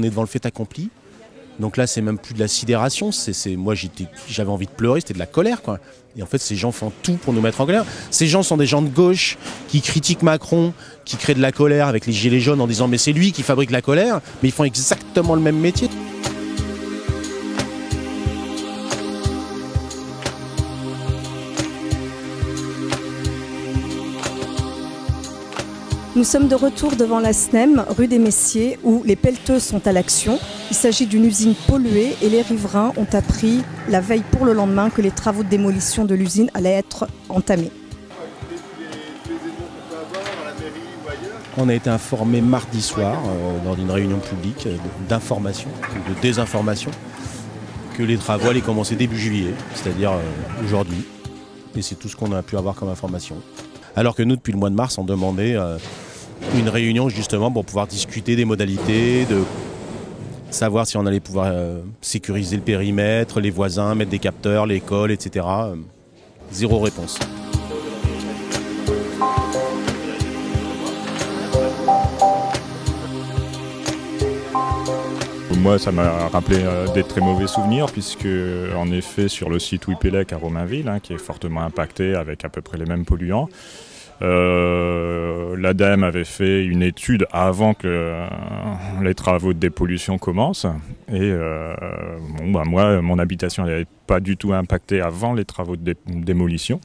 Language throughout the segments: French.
On est devant le fait accompli. Donc là, c'est même plus de la sidération. Moi, j'avais envie de pleurer, c'était de la colère, quoi. Et en fait, ces gens font tout pour nous mettre en colère. Ces gens sont des gens de gauche qui critiquent Macron, qui créent de la colère avec les gilets jaunes en disant mais c'est lui qui fabrique la colère. Mais ils font exactement le même métier. Nous sommes de retour devant la SNEM, rue des Messiers, où les pelleteuses sont à l'action. Il s'agit d'une usine polluée et les riverains ont appris la veille pour le lendemain que les travaux de démolition de l'usine allaient être entamés. On a été informé mardi soir, lors d'une réunion publique d'information, de désinformation, que les travaux allaient commencer début juillet, c'est-à-dire aujourd'hui. Et c'est tout ce qu'on a pu avoir comme information. Alors que nous, depuis le mois de mars, on demandait une réunion justement pour pouvoir discuter des modalités, de savoir si on allait pouvoir sécuriser le périmètre, les voisins, mettre des capteurs, l'école, etc. Zéro réponse. Moi, ça m'a rappelé des très mauvais souvenirs, puisque en effet, sur le site Ouipélec à Romainville, qui est fortement impacté avec à peu près les mêmes polluants, l'ADEME avait fait une étude avant que les travaux de dépollution commencent. Et moi, mon habitation n'avait pas du tout impacté avant les travaux de démolition.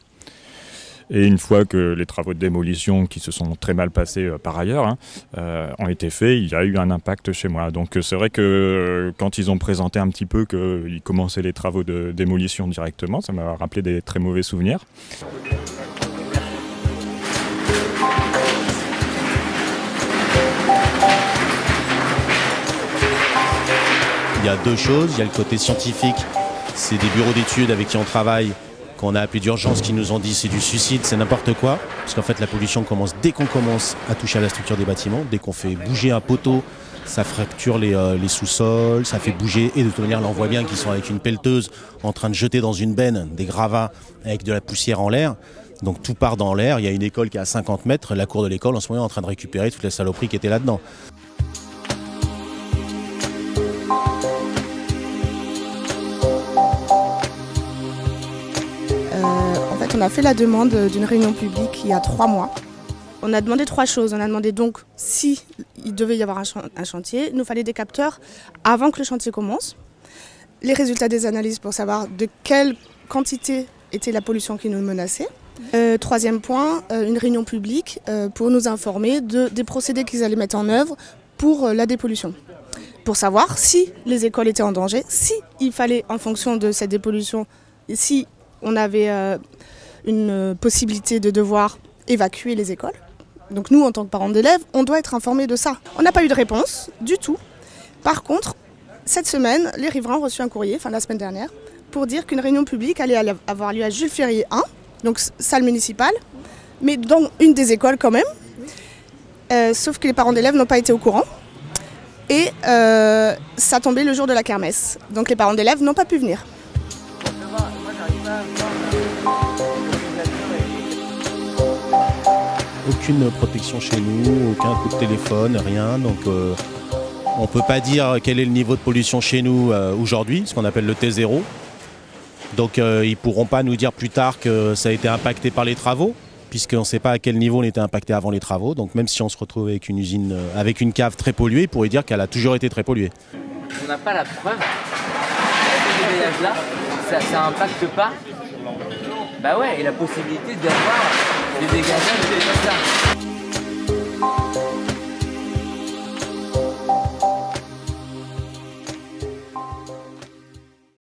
Et une fois que les travaux de démolition, qui se sont très mal passés par ailleurs, ont été faits, il y a eu un impact chez moi. Donc c'est vrai que quand ils ont présenté un petit peu qu'ils commençaient les travaux de démolition directement, ça m'a rappelé des très mauvais souvenirs. Il y a deux choses. Il y a le côté scientifique, c'est des bureaux d'études avec qui on travaille, qu'on a appelé d'urgence, qui nous ont dit c'est du suicide, c'est n'importe quoi. Parce qu'en fait la pollution commence dès qu'on commence à toucher à la structure des bâtiments, dès qu'on fait bouger un poteau, ça fracture les sous-sols, ça fait bouger, et de toute manière là on voit bien qu'ils sont avec une pelleteuse en train de jeter dans une benne des gravats avec de la poussière en l'air. Donc tout part dans l'air, il y a une école qui est à 50 mètres, la cour de l'école en ce moment est en train de récupérer toutes les saloperies qui étaient là-dedans. On a fait la demande d'une réunion publique il y a 3 mois. On a demandé 3 choses. On a demandé donc si il devait y avoir un chantier, il nous fallait des capteurs avant que le chantier commence, les résultats des analyses pour savoir de quelle quantité était la pollution qui nous menaçait. Troisième point, une réunion publique pour nous informer des procédés qu'ils allaient mettre en œuvre pour la dépollution. Pour savoir si les écoles étaient en danger, si il fallait, en fonction de cette dépollution, si on avait une possibilité de devoir évacuer les écoles. Donc nous, en tant que parents d'élèves, on doit être informés de ça. On n'a pas eu de réponse du tout. Par contre, cette semaine, les riverains ont reçu un courrier, la semaine dernière, pour dire qu'une réunion publique allait avoir lieu à Jules Ferrier 1, donc salle municipale, mais dans une des écoles quand même, sauf que les parents d'élèves n'ont pas été au courant. Et ça tombait le jour de la kermesse. Donc les parents d'élèves n'ont pas pu venir. Aucune protection chez nous, aucun coup de téléphone, rien. Donc on ne peut pas dire quel est le niveau de pollution chez nous aujourd'hui, ce qu'on appelle le T0. Donc ils ne pourront pas nous dire plus tard que ça a été impacté par les travaux, puisqu'on ne sait pas à quel niveau on était impacté avant les travaux. Donc même si on se retrouve avec une usine, avec une cave très polluée, ils pourraient dire qu'elle a toujours été très polluée. On n'a pas la preuve que ce dégage-là, ça n'impacte pas. Bah ouais, et la possibilité d'avoir des dégagements comme ça.